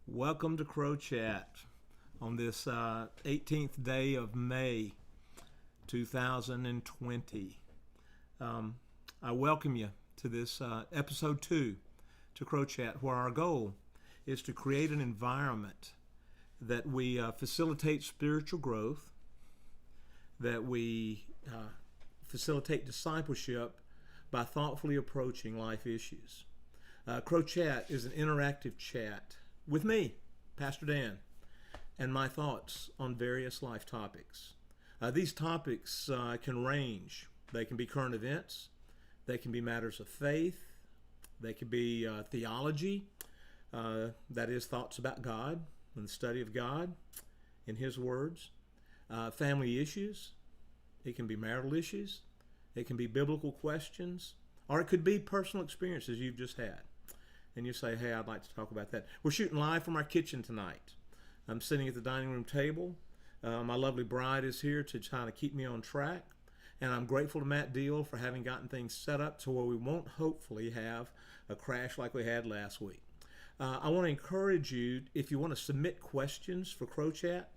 Welcome to Crow Chat on this 18th day of May 2020. I welcome you to this episode 2 to Crow Chat, where our goal is to create an environment that we facilitate spiritual growth, that we facilitate discipleship by thoughtfully approaching life issues. Crow Chat is an interactive chat with me, Pastor Dan, and my thoughts on various life topics. These topics can range. They can be current events, they can be matters of faith, they can be theology, that is, thoughts about God and the study of God in His words, family issues, it can be marital issues, it can be biblical questions, or it could be personal experiences you've just had. And you say, hey, I'd like to talk about that. We're shooting live from our kitchen tonight. I'm sitting at the dining room table. My lovely bride is here to try to keep me on track. And I'm grateful to Matt Deal for having gotten things set up to where we won't hopefully have a crash like we had last week. I want to encourage you, if you want to submit questions for Crow Chat,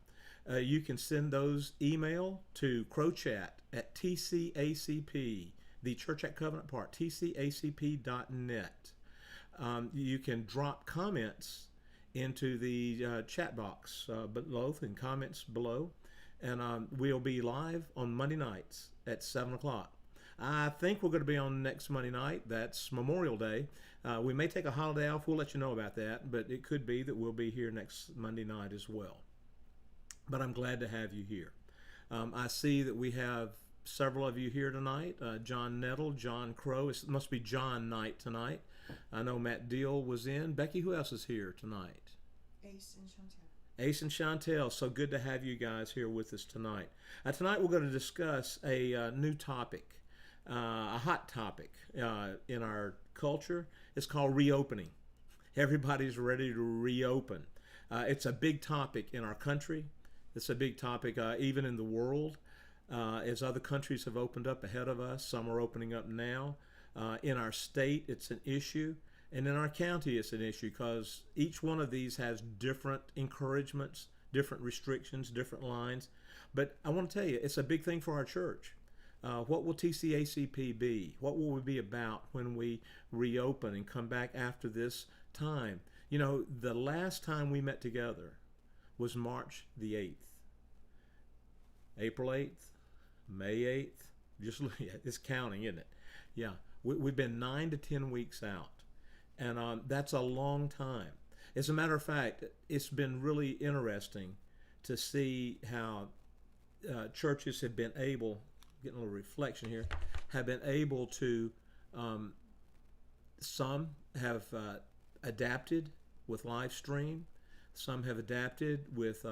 you can send those email to crowchat at TCACP, the Church at Covenant part, tcacp.net. You can drop comments into the chat box below, and comments below, and we'll be live on Monday nights at 7 o'clock. I think we're going to be on next Monday night. That's Memorial Day. We may take a holiday off. We'll let you know about that, but it could be that we'll be here next Monday night as well. But I'm glad to have you here. I see that we have several of you here tonight. John Nettle, John Crow. It must be John night tonight. I know Matt Deal was in. Becky, who else is here tonight? Ace and Chantel. Ace and Chantel. So good to have you guys here with us tonight. Tonight we're going to discuss a new topic, a hot topic in our culture. It's called reopening. Everybody's ready to reopen. It's a big topic in our country. It's a big topic even in the world. As other countries have opened up ahead of us, some are opening up now. In our state, it's an issue. And in our county, it's an issue because each one of these has different encouragements, different restrictions, different lines. But I want to tell you, it's a big thing for our church. What will TCACP be? What will we be about when we reopen and come back after this time? You know, the last time we met together was March the 8th. April 8th, May 8th, just look at it, it's counting, isn't it? Yeah, we've been 9 to 10 weeks out, and that's a long time. As a matter of fact, it's been really interesting to see how churches have been able, getting a little reflection here, have been able to, some have adapted with live stream, some have adapted with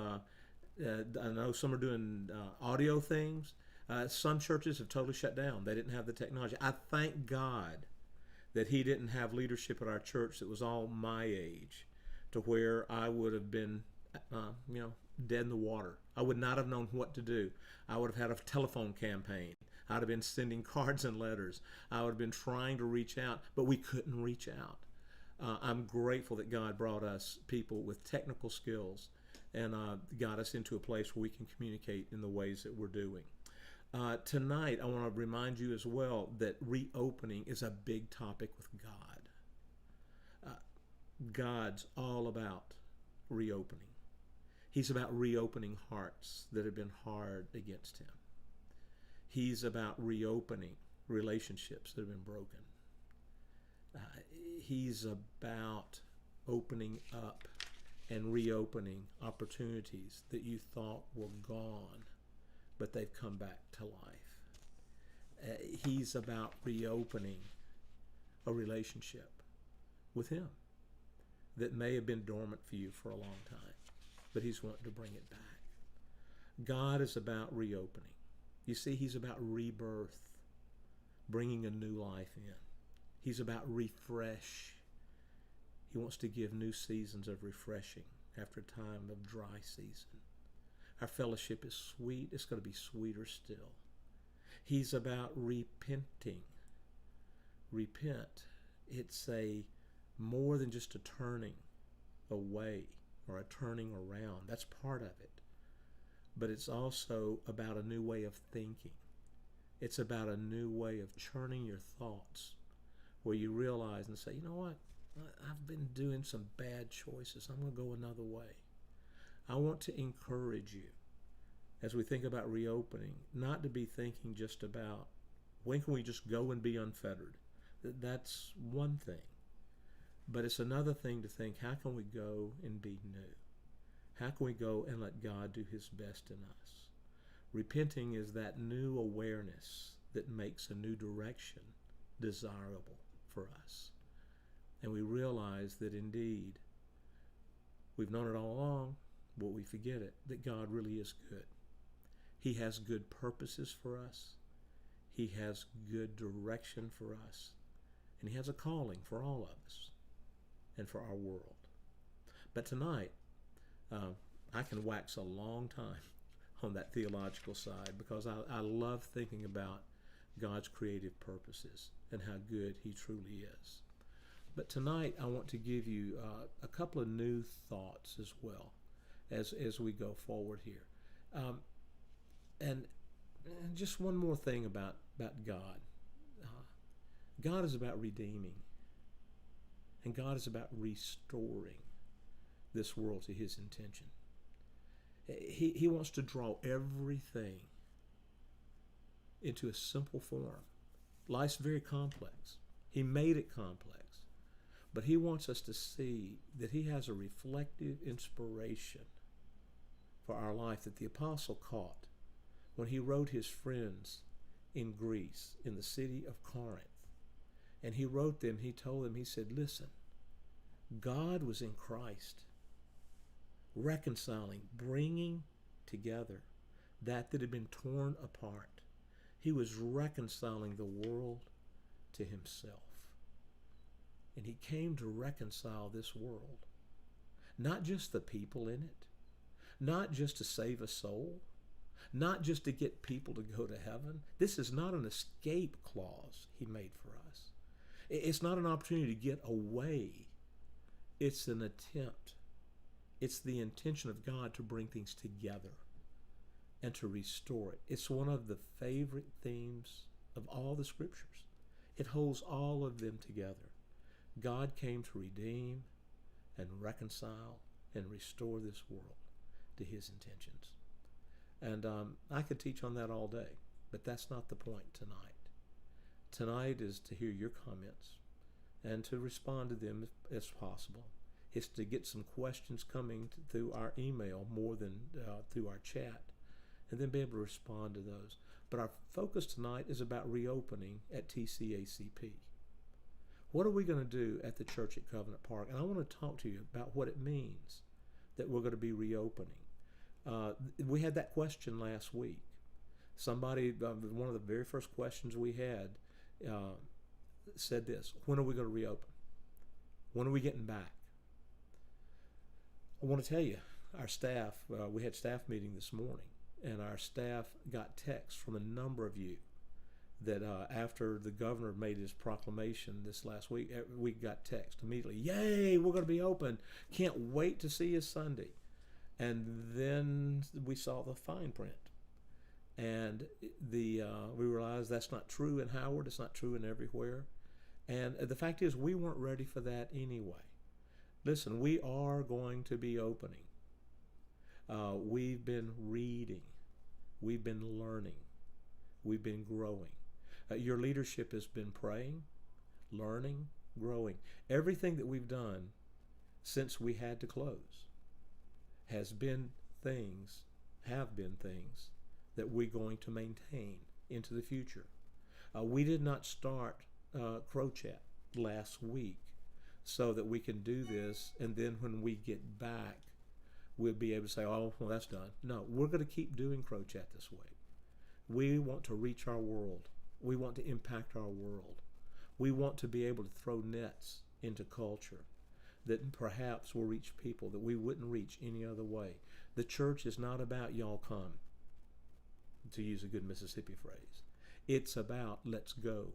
I know some are doing audio things. Some churches have totally shut down. They didn't have the technology. I thank God that He didn't have leadership at our church that was all my age, to where I would have been, dead in the water. I would not have known what to do. I would have had a telephone campaign. I'd have been sending cards and letters. I would have been trying to reach out, but we couldn't reach out. I'm grateful that God brought us people with technical skills and got us into a place where we can communicate in the ways that we're doing. Tonight, I want to remind you as well that reopening is a big topic with God. God's all about reopening. He's about reopening hearts that have been hard against Him. He's about reopening relationships that have been broken. He's about opening up and reopening opportunities that you thought were gone, but they've come back to life. He's about reopening a relationship with Him that may have been dormant for you for a long time, but He's wanting to bring it back. God is about reopening. You see, He's about rebirth, bringing a new life in. He's about refresh. He wants to give new seasons of refreshing after a time of dry season. Our fellowship is sweet. It's going to be sweeter still. He's about repenting. Repent. It's more than just a turning away or a turning around. That's part of it. But it's also about a new way of thinking. It's about a new way of churning your thoughts, where you realize and say, you know what? I've been doing some bad choices. I'm going to go another way. I want to encourage you, as we think about reopening, not to be thinking just about when can we just go and be unfettered. That's one thing. But it's another thing to think, how can we go and be new? How can we go and let God do his best in us? Repenting is that new awareness that makes a new direction desirable for us. And we realize that indeed, we've known it all along, but we forget it, that God really is good. He has good purposes for us. He has good direction for us. And he has a calling for all of us and for our world. But tonight, I can wax a long time on that theological side, because I love thinking about God's creative purposes and how good he truly is. But tonight I want to give you a couple of new thoughts as well as we go forward here. And just one more thing about God. God is about redeeming, and God is about restoring this world to his intention. He wants to draw everything into a simple form. Life's very complex. He made it complex. But he wants us to see that he has a reflective inspiration for our life that the apostle caught when he wrote his friends in Greece, in the city of Corinth. And he wrote them, he told them, he said, listen, God was in Christ, reconciling, bringing together that had been torn apart. He was reconciling the world to himself. And he came to reconcile this world. Not just the people in it, not just to save a soul, not just to get people to go to heaven. This is not an escape clause he made for us. It's not an opportunity to get away. It's an attempt. It's the intention of God to bring things together and to restore it. It's one of the favorite themes of all the scriptures. It holds all of them together. God came to redeem and reconcile and restore this world to his intentions. And I could teach on that all day, but that's not the point tonight. Tonight is to hear your comments and to respond to them as possible. It's to get some questions coming through our email more than through our chat, and then be able to respond to those. But our focus tonight is about reopening at TCACP. What are we going to do at the church at Covenant Park? And I want to talk to you about what it means that we're going to be reopening. We had that question last week. Somebody, one of the very first questions we had said this: when are we going to reopen? When are we getting back? I want to tell you, our staff, we had staff meeting this morning, and our staff got texts from a number of you that after the governor made his proclamation this last week, we got text immediately, yay, we're going to be open. Can't wait to see you Sunday. And then we saw the fine print. And we realized that's not true in Howard. It's not true in everywhere. And the fact is, we weren't ready for that anyway. Listen, we are going to be opening. We've been reading. We've been learning. We've been growing. Your leadership has been praying, learning, growing. Everything that we've done since we had to close have been things that we're going to maintain into the future. We did not start CroChat last week so that we can do this, and then when we get back, we'll be able to say, oh, well, that's done. No, we're going to keep doing CroChat this way. We want to reach our world. We want to impact our world. We want to be able to throw nets into culture that perhaps will reach people that we wouldn't reach any other way. The church is not about y'all come, to use a good Mississippi phrase. It's about let's go.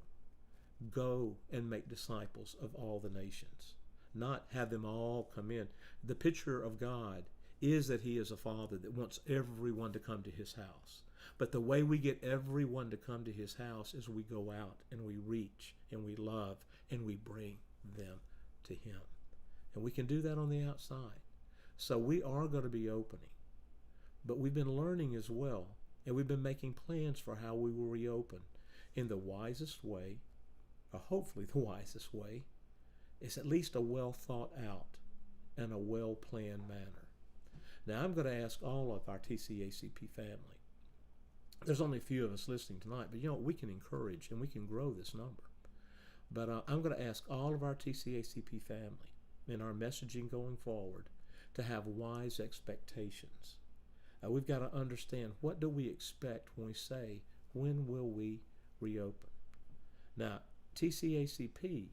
Go and make disciples of all the nations. not have them all come in. The picture of God is that he is a father that wants everyone to come to his house. But the way we get everyone to come to his house is we go out and we reach and we love and we bring them to him. And we can do that on the outside. So we are going to be opening. But we've been learning as well, and we've been making plans for how we will reopen in the wisest way, or hopefully the wisest way. It's at least a well thought out and a well planned manner. Now I'm going to ask all of our TCACP family. There's only a few of us listening tonight, but we can encourage and we can grow this number. But I'm going to ask all of our TCACP family in our messaging going forward to have wise expectations. We've got to understand, what do we expect when we say, when will we reopen? Now, TCACP,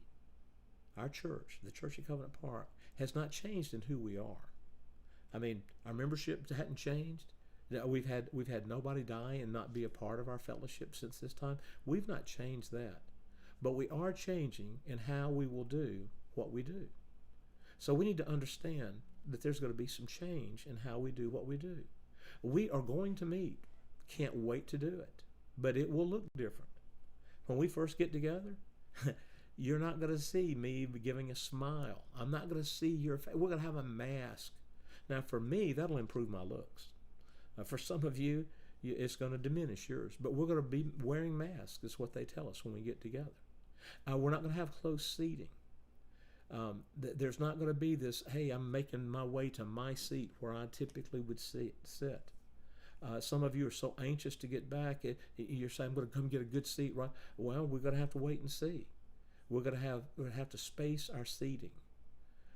our church, the Church at Covenant Park, has not changed in who we are. I mean, our membership hadn't changed. We've had nobody die and not be a part of our fellowship since this time. We've not changed that. But we are changing in how we will do what we do. So we need to understand that there's going to be some change in how we do what we do. We are going to meet. Can't wait to do it. But it will look different. When we first get together, you're not going to see me giving a smile. I'm not going to see your face. We're going to have a mask. Now, for me, that'll improve my looks. For some of you, it's going to diminish yours. But we're going to be wearing masks, is what they tell us when we get together. We're not going to have close seating. There's not going to be this, hey, I'm making my way to my seat where I typically would sit. Some of you are so anxious to get back. You're saying, I'm going to come get a good seat, right? Well, we're going to have to wait and see. We're going to have to space our seating.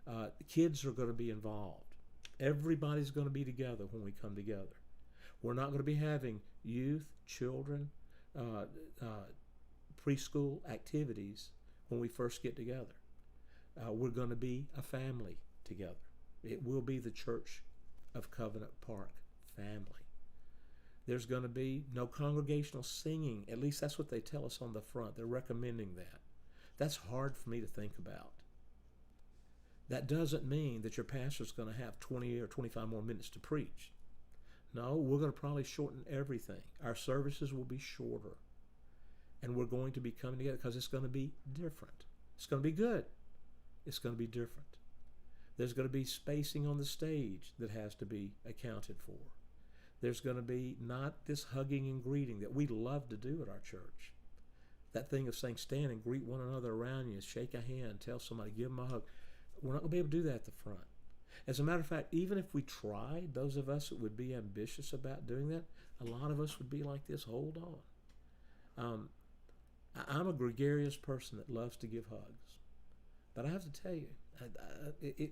The kids are going to be involved. Everybody's going to be together when we come together. We're not going to be having youth, children, preschool activities when we first get together. We're going to be a family together. It will be the Church of Covenant Park family. There's going to be no congregational singing. At least that's what they tell us on the front. They're recommending that. That's hard for me to think about. That doesn't mean that your pastor's going to have 20 or 25 more minutes to preach. No, we're going to probably shorten everything. Our services will be shorter. And we're going to be coming together because it's going to be different. It's going to be good. It's going to be different. There's going to be spacing on the stage that has to be accounted for. There's going to be not this hugging and greeting that we love to do at our church. That thing of saying, stand and greet one another around you, shake a hand, tell somebody, give them a hug. We're not going to be able to do that at the front. As a matter of fact, even if we tried, those of us that would be ambitious about doing that, a lot of us would be like this, hold on. I'm a gregarious person that loves to give hugs. But I have to tell you,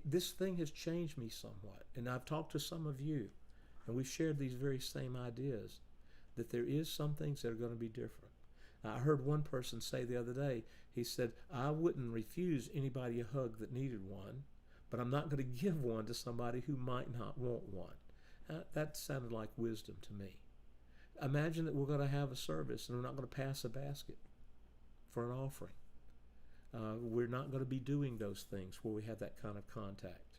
this thing has changed me somewhat. And I've talked to some of you, and we've shared these very same ideas, that there is some things that are going to be different. I heard one person say the other day, he said, I wouldn't refuse anybody a hug that needed one, but I'm not going to give one to somebody who might not want one. That sounded like wisdom to me. Imagine that we're going to have a service and we're not going to pass a basket for an offering. We're not going to be doing those things where we have that kind of contact.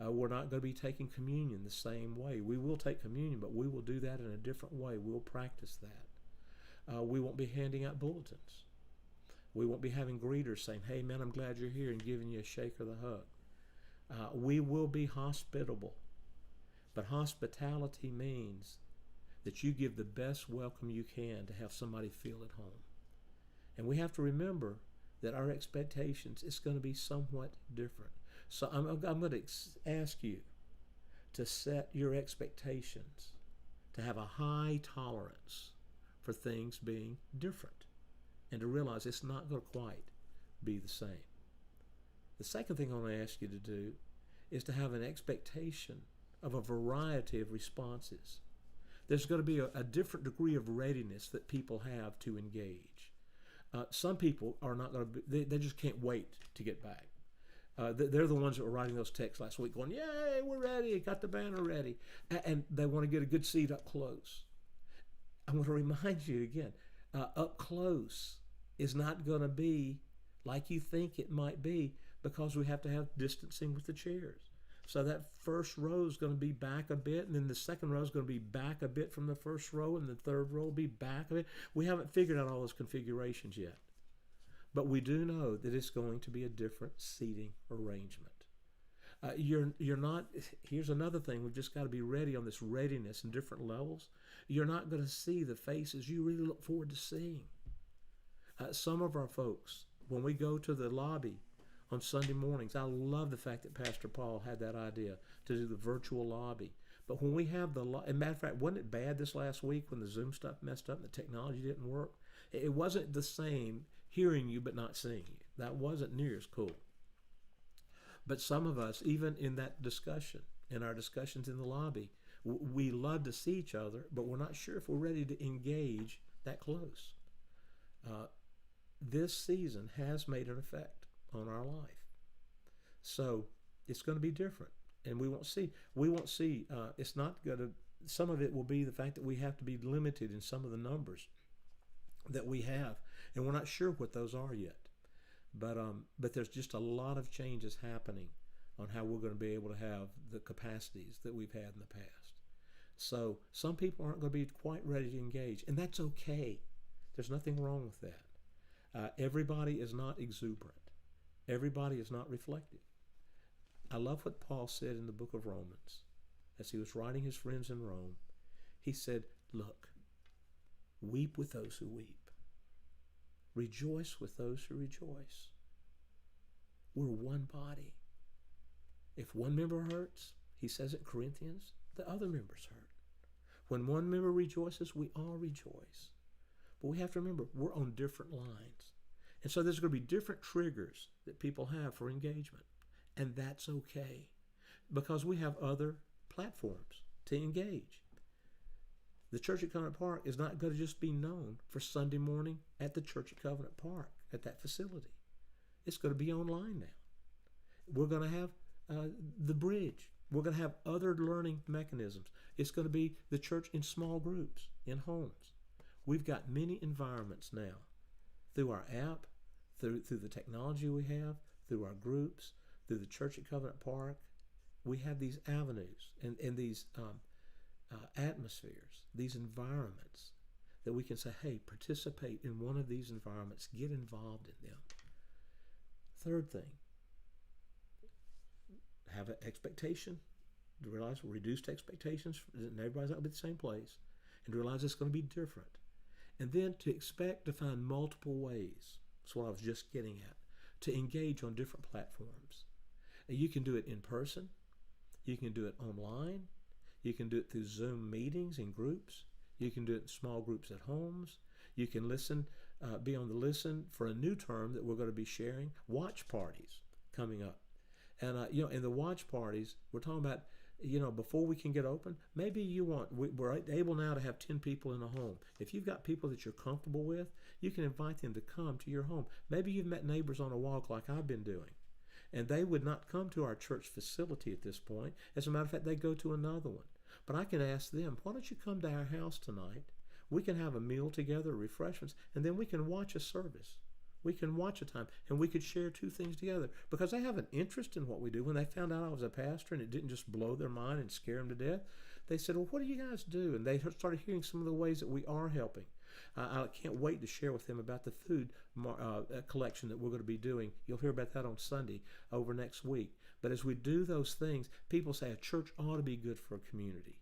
We're not going to be taking communion the same way. We will take communion, but we will do that in a different way. We'll practice that. We won't be handing out bulletins. We won't be having greeters saying, hey, man, I'm glad you're here, and giving you a shake or the hug. We will be hospitable. But hospitality means that you give the best welcome you can to have somebody feel at home. And we have to remember that our expectations is going to be somewhat different. So I'm going to ask you to set your expectations, to have a high tolerance for things being different, and to realize it's not going to quite be the same. The second thing I want to ask you to do is to have an expectation of a variety of responses. There's going to be a different degree of readiness that people have to engage. Some people are not going to be, they just can't wait to get back. They're the ones that were writing those texts last week going, yay, we're ready, got the banner ready. And they want to get a good seat up close. I'm going to remind you again, up close is not going to be like you think it might be. because we have to have distancing with the chairs. So that first row is going to be back a bit, and then the second row is going to be back a bit from the first row, and the third row will be back a bit. We haven't figured out all those configurations yet. But we do know that it's going to be a different seating arrangement. You're not, here's another thing, we've just got to be ready on this readiness in different levels. You're not going to see the faces you really look forward to seeing. Some of our folks, when we go to the lobby on Sunday mornings, I love the fact that Pastor Paul had that idea to do the virtual lobby. But when we have the, as a matter of fact, wasn't it bad this last week when the Zoom stuff messed up and the technology didn't work? It wasn't the same hearing you but not seeing you. That wasn't near as cool. But some of us, even in that discussion, in our discussions in the lobby, we love to see each other, but we're not sure if we're ready to engage that close. This season has made an effect on our life. So it's going to be different. And we won't see, it's not going to, some of it will be the fact that we have to be limited in some of the numbers that we have. And we're not sure what those are yet. But there's just a lot of changes happening on how we're going to be able to have the capacities that we've had in the past. So some people aren't going to be quite ready to engage, and that's okay. There's nothing wrong with that. Everybody is not exuberant. Everybody is not reflective. I love what Paul said in the book of Romans as he was writing his friends in Rome. He said, look, weep with those who weep. Rejoice with those who rejoice. We're one body. If one member hurts, he says at Corinthians, the other members hurt. When one member rejoices, we all rejoice. But we have to remember, we're on different lines. And so there's going to be different triggers that people have for engagement. And that's okay, because we have other platforms to engage. The Church at Covenant Park is not going to just be known for Sunday morning at the Church at Covenant Park, at that facility. It's going to be online now. We're going to have the bridge. We're going to have other learning mechanisms. It's going to be the church in small groups, in homes. We've got many environments now through our app, through the technology we have, through our groups, through the Church at Covenant Park. We have these avenues and these atmospheres, these environments that we can say, hey, participate in one of these environments, get involved in them. Third thing, have an expectation, to realize reduced expectations, and everybody's not going to be the same place, and to realize it's going to be different. And then to expect to find multiple ways, that's what I was just getting at, to engage on different platforms. And you can do it in person, you can do it online, you can do it through Zoom meetings in groups. You can do it in small groups at homes. You can listen, be on the listen for a new term that we're going to be sharing, watch parties coming up. And, in the watch parties, we're talking about, before we can get open, maybe we're able now to have 10 people in a home. If you've got people that you're comfortable with, you can invite them to come to your home. Maybe you've met neighbors on a walk like I've been doing. And they would not come to our church facility at this point. As a matter of fact, they go to another one. But I can ask them, why don't you come to our house tonight? We can have a meal together, refreshments, and then we can watch a service. We can watch a time, and we could share two things together. Because they have an interest in what we do. When they found out I was a pastor and it didn't just blow their mind and scare them to death, they said, well, what do you guys do? And they started hearing some of the ways that we are helping. I can't wait to share with them about the food collection that we're going to be doing. You'll hear about that on Sunday over next week. But as we do those things, people say a church ought to be good for a community.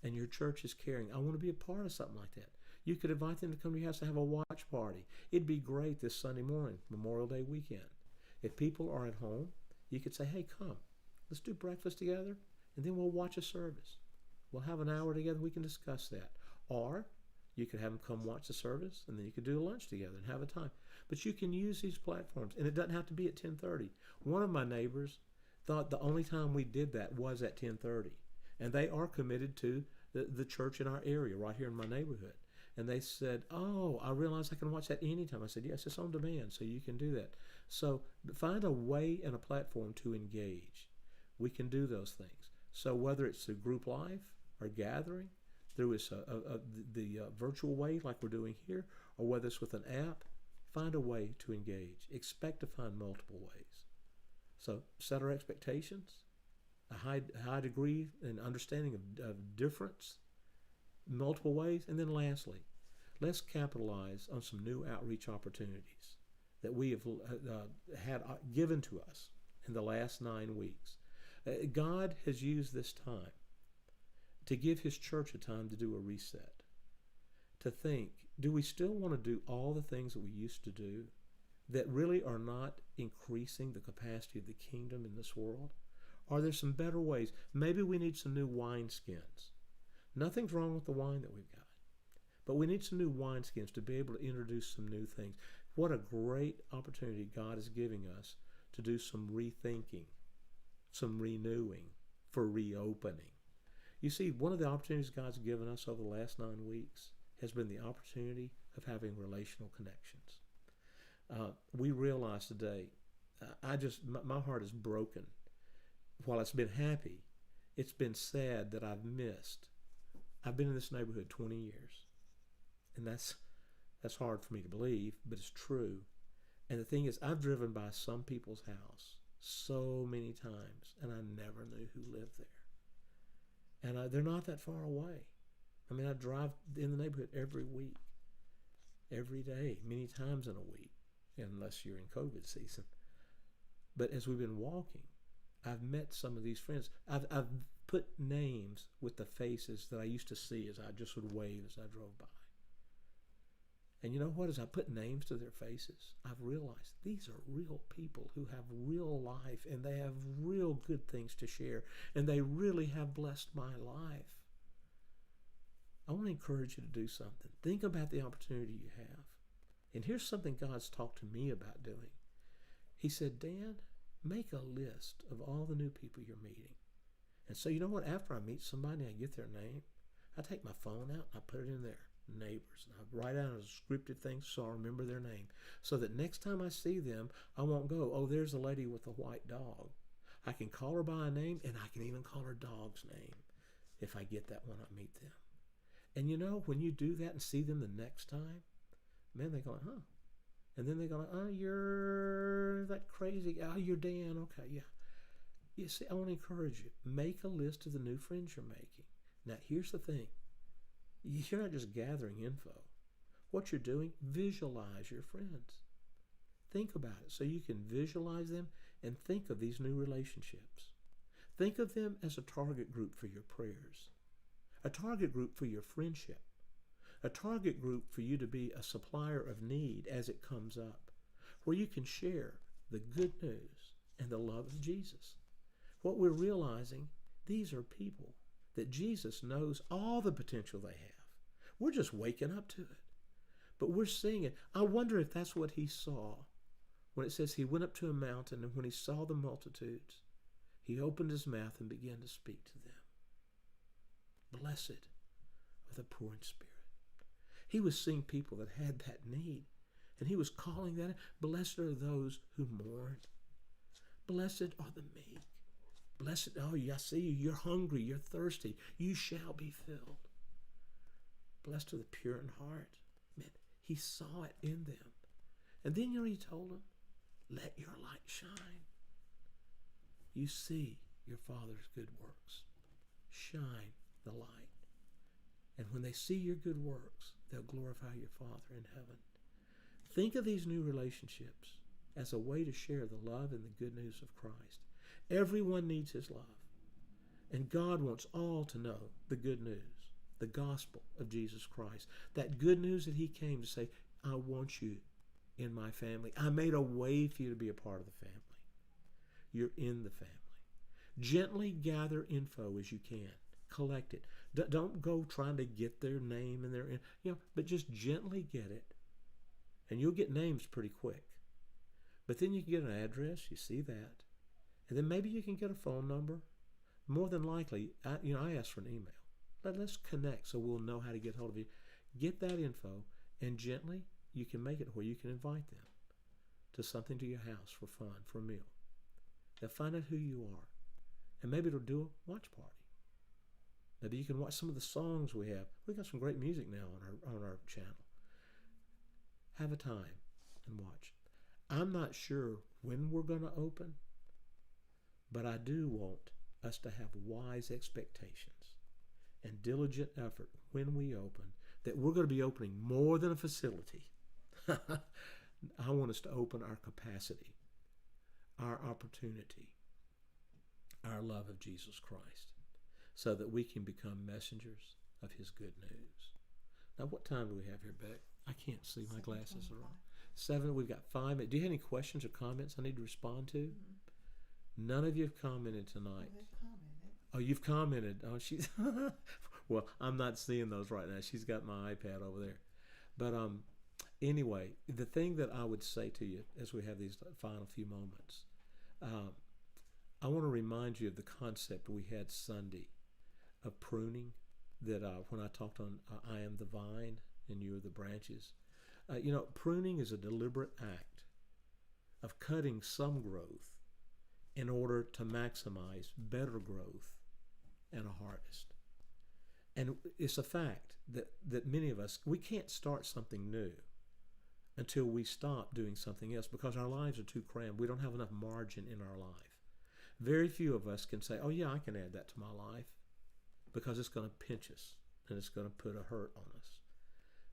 And your church is caring. I want to be a part of something like that. You could invite them to come to your house to have a watch party. It'd be great this Sunday morning, Memorial Day weekend. If people are at home, you could say, hey, come. Let's do breakfast together, and then we'll watch a service. We'll have an hour together. We can discuss that. Or you could have them come watch the service, and then you could do a lunch together and have a time. But you can use these platforms, and it doesn't have to be at 10:30. One of my neighbors thought the only time we did that was at 10:30. And they are committed to the church in our area, right here in my neighborhood. And they said, oh, I realize I can watch that anytime. I said, yes, it's on demand, so you can do that. So find a way and a platform to engage. We can do those things. So whether it's through group life or gathering, through the virtual way like we're doing here, or whether it's with an app, find a way to engage. Expect to find multiple ways. So set our expectations, a high degree and understanding of difference, multiple ways, and then lastly, let's capitalize on some new outreach opportunities that we have had given to us in the last 9 weeks. God has used this time to give his church a time to do a reset, to think, do we still want to do all the things that we used to do that really are not increasing the capacity of the kingdom in this world? Are there some better ways? Maybe we need some new wineskins. Nothing's wrong with the wine that we've got, but we need some new wineskins to be able to introduce some new things. What a great opportunity God is giving us to do some rethinking, some renewing, for reopening. You see, one of the opportunities God's given us over the last 9 weeks has been the opportunity of having relational connections. We realize today, my heart is broken. While it's been happy, it's been sad that I've been in this neighborhood 20 years. And that's hard for me to believe, but it's true. And the thing is, I've driven by some people's house so many times, and I never knew who lived there. And they're not that far away. I mean, I drive in the neighborhood every week, every day, many times in a week, unless you're in COVID season. But as we've been walking, I've met some of these friends. I've put names with the faces that I used to see as I just would wave as I drove by. And you know what? As I put names to their faces, I've realized these are real people who have real life, and they have real good things to share, and they really have blessed my life. I want to encourage you to do something. Think about the opportunity you have. And here's something God's talked to me about doing. He said, Dan, make a list of all the new people you're meeting. And so you know what? After I meet somebody, I get their name, I take my phone out and I put it in there. Neighbors, and I write out a scripted thing so I'll remember their name, so that next time I see them, I won't go, oh, there's a lady with a white dog. I can call her by a name, and I can even call her dog's name if I get that when I meet them. And you know, when you do that and see them the next time, man, they go, huh? And then they go, oh, you're that crazy guy. Oh, you're Dan. Okay, yeah. You see, I want to encourage you. Make a list of the new friends you're making. Now, here's the thing. You're not just gathering info. What you're doing, visualize your friends. Think about it so you can visualize them and think of these new relationships. Think of them as a target group for your prayers, a target group for your friendship, a target group for you to be a supplier of need as it comes up, where you can share the good news and the love of Jesus. What we're realizing, these are people that Jesus knows all the potential they have. We're just waking up to it. But we're seeing it. I wonder if that's what he saw when it says he went up to a mountain, and when he saw the multitudes, he opened his mouth and began to speak to them. Blessed are the poor in spirit. He was seeing people that had that need, and he was calling that, blessed are those who mourn. Blessed are the meek. Blessed, oh, I see you, you're hungry, you're thirsty, you shall be filled. Blessed are the pure in heart. Man, he saw it in them. And then you know, he told them, let your light shine. You see your Father's good works. Shine the light. And when they see your good works, they'll glorify your Father in heaven. Think of these new relationships as a way to share the love and the good news of Christ. Everyone needs his love. And God wants all to know the good news, the gospel of Jesus Christ. That good news that he came to say, I want you in my family. I made a way for you to be a part of the family. You're in the family. Gently gather info as you can. Collect it. Don't go trying to get their name and but just gently get it. And you'll get names pretty quick. But then you can get an address. You see that. And then maybe you can get a phone number. More than likely, I ask for an email. Let's connect so we'll know how to get hold of you. Get that info, and gently you can make it where you can invite them to something to your house for fun, for a meal. They'll find out who you are. And maybe it'll do a watch party. Maybe you can watch some of the songs we have. We've got some great music now on our channel. Have a time and watch. I'm not sure when we're going to open, But I do want us to have wise expectations and diligent effort when we open, that we're going to be opening more than a facility. I want us to open our capacity, our opportunity, our love of Jesus Christ, so that we can become messengers of his good news. Now, what time do we have here, Beck? I can't see. My glasses are on. 7. We've got 5 minutes. Do you have any questions or comments I need to respond to? Mm-hmm. None of you have commented tonight. They've commented. Oh, you've commented. Oh, she's well, I'm not seeing those right now. She's got my iPad over there. But anyway, the thing that I would say to you as we have these final few moments, I want to remind you of the concept we had Sunday of pruning, that when I talked on I am the vine and you are the branches. Pruning is a deliberate act of cutting some growth in order to maximize better growth and a harvest. And it's a fact that many of us, we can't start something new until we stop doing something else, because our lives are too crammed. We don't have enough margin in our life. Very few of us can say, oh yeah, I can add that to my life, because it's going to pinch us and it's going to put a hurt on us.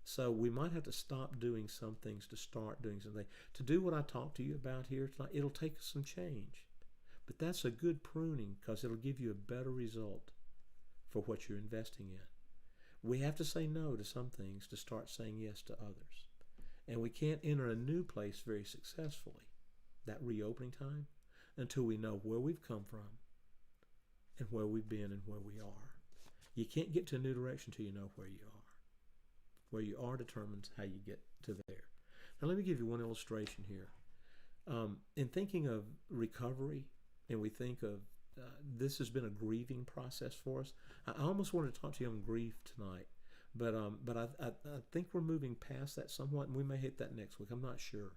So we might have to stop doing some things to start doing something. To do what I talked to you about here tonight, it'll take some change. But that's a good pruning, because it'll give you a better result for what you're investing in. We have to say no to some things to start saying yes to others. And we can't enter a new place very successfully, that reopening time, until we know where we've come from and where we've been and where we are. You can't get to a new direction until you know where you are. Where you are determines how you get to there. Now let me give you one illustration here. In thinking of recovery, and we think of this has been a grieving process for us. I almost wanted to talk to you on grief tonight, but I think we're moving past that somewhat, and we may hit that next week. I'm not sure.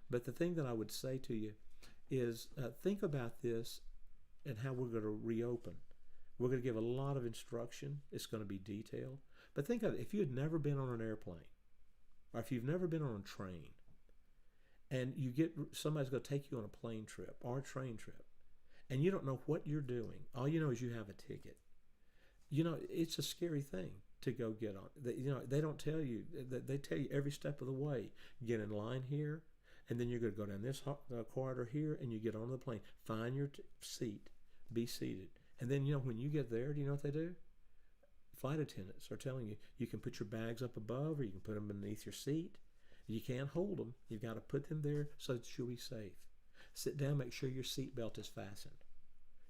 But the thing that I would say to you is think about this and how we're going to reopen. We're going to give a lot of instruction. It's going to be detailed. But think of it, if you had never been on an airplane, or if you've never been on a train, and somebody's going to take you on a plane trip or a train trip, and you don't know what you're doing. All you know is you have a ticket. It's a scary thing to go get on. They don't tell you. They tell you every step of the way. Get in line here, and then you're going to go down this corridor here, and you get on the plane. Find your seat. Be seated. And then, when you get there, do you know what they do? Flight attendants are telling you, you can put your bags up above, or you can put them beneath your seat. You can't hold them. You've got to put them there so that you'll be safe. Sit down, make sure your seat belt is fastened.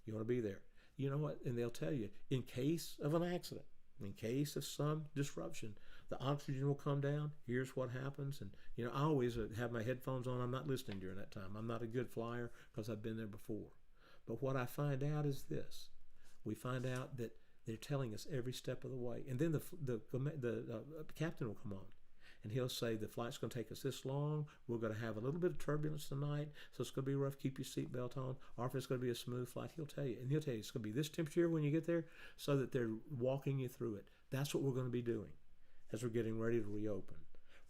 You want to be there. You know what? And they'll tell you, in case of an accident, in case of some disruption, the oxygen will come down. Here's what happens. And, I always have my headphones on. I'm not listening during that time. I'm not a good flyer because I've been there before. But what I find out is this. We find out that they're telling us every step of the way. And then the captain will come on, and he'll say, the flight's going to take us this long. We're going to have a little bit of turbulence tonight, so it's going to be rough. Keep your seatbelt on. Or if it's going to be a smooth flight, he'll tell you. And he'll tell you it's going to be this temperature when you get there, so that they're walking you through it. That's what we're going to be doing as we're getting ready to reopen.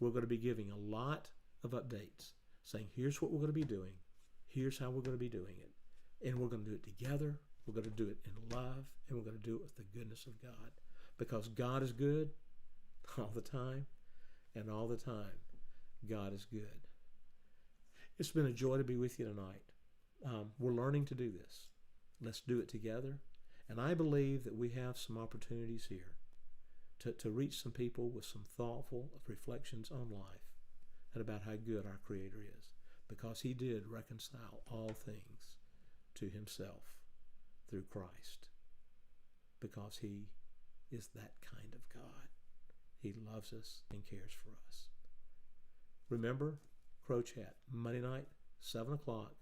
We're going to be giving a lot of updates, saying here's what we're going to be doing. Here's how we're going to be doing it. And we're going to do it together. We're going to do it in love, and we're going to do it with the goodness of God. Because God is good all the time, and all the time, God is good. It's been a joy to be with you tonight. We're learning to do this. Let's do it together. And I believe that we have some opportunities here to reach some people with some thoughtful reflections on life and about how good our Creator is. Because He did reconcile all things to Himself through Christ, because He is that kind of God. He loves us and cares for us. Remember, Crow Chat, Monday night, 7 o'clock.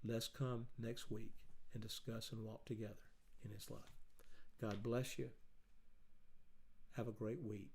Let's come next week and discuss and walk together in His love. God bless you. Have a great week.